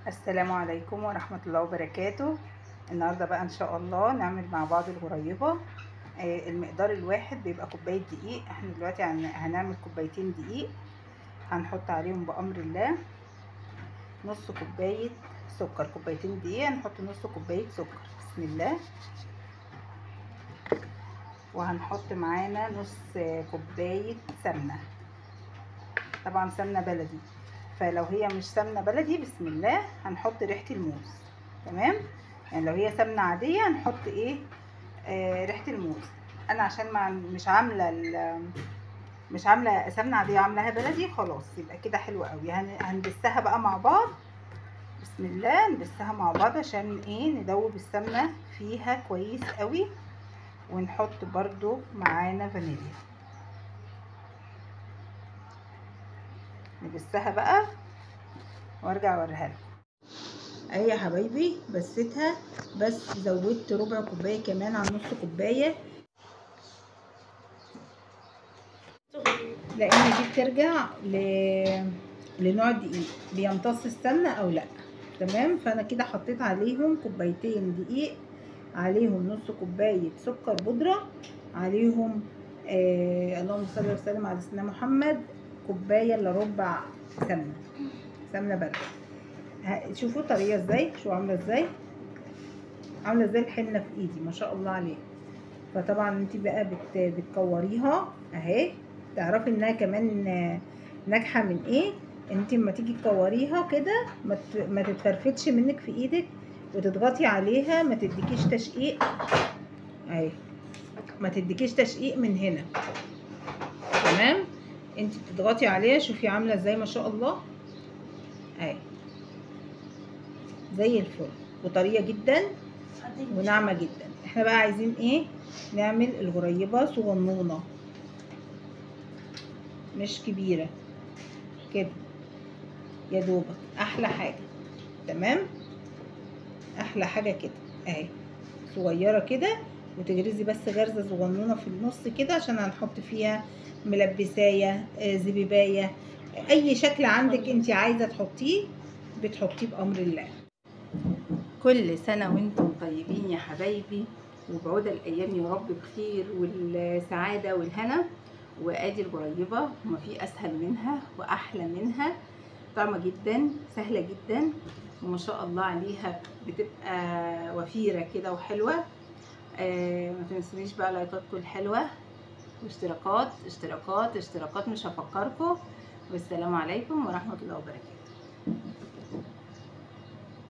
السلام عليكم ورحمة الله وبركاته. النهاردة بقى ان شاء الله نعمل مع بعض الغريبة. المقدار الواحد بيبقى كوباية دقيق. احنا دلوقتي هنعمل كوبايتين دقيق، هنحط عليهم بأمر الله نص كوباية سكر. كوبايتين دقيق هنحط نص كوباية سكر. بسم الله. وهنحط معانا نص كوباية سمنة، طبعا سمنة بلدي، فلو هي مش سمنة بلدي بسم الله هنحط ريحة الموز. تمام، يعني لو هي سمنة عادية هنحط ايه ريحة الموز. انا عشان مش عاملة سمنة عادية، عاملاها بلدي، خلاص يبقى كده حلو قوي. هندسها بقى مع بعض. بسم الله، ندسها مع بعض عشان ايه ندوب السمنة فيها كويس قوي. ونحط برضو معانا فانيليا، ندسها بقى وارجع اوريها لكم. اهي يا حبايبي بستها، بس زودت ربع كوبايه كمان عن نص كوبايه، لان دي بترجع لنوع الدقيق بيمتص السمنه او لا. تمام، فانا كده حطيت عليهم كوبايتين دقيق، عليهم نص كوبايه سكر بودره، عليهم اللهم صل وسلم على سيدنا محمد كوبايه الا ربع سمنه بلدي. شوفوا الطريقه ازاي، شو عامله ازاي، عامله زي الحنه في ايدي ما شاء الله عليها. فطبعا انت بقى بتكوريها اهي. تعرفي انها كمان ناجحه من ايه؟ انت لما تيجي تكوريها كده ما تتفرفتش منك في ايدك، وتضغطي عليها ما تديكيش تشقيق اهي، ما تديكيش تشقيق من هنا. تمام، انت بتضغطي عليها، شوفي عامله ازاي ما شاء الله اهي، زي الفل، وطريه جدا وناعمه جدا. احنا بقى عايزين ايه؟ نعمل الغريبه صغنونه مش كبيره كده، يا دوبك احلى حاجه. تمام، احلى حاجه كده اهي، صغيره كده، وتجرزي بس غرزه صغنونه في النص كده عشان هنحط فيها ملبسايه زبيبايه، اي شكل عندك انت عايزه تحطيه بتحطيه بامر الله. كل سنه وانتم طيبين يا حبايبي، وبعود الايام يا رب بخير والسعاده والهنا. وادي الغريبه، وما في اسهل منها واحلى منها، طعمه جدا، سهله جدا، وما شاء الله عليها، بتبقى وفيره كده وحلوه. ما تنسونيش بقى لايكاتكم الحلوه، واشتراكات اشتراكات اشتراكات، مش هفكركم. والسلام عليكم ورحمه الله وبركاته.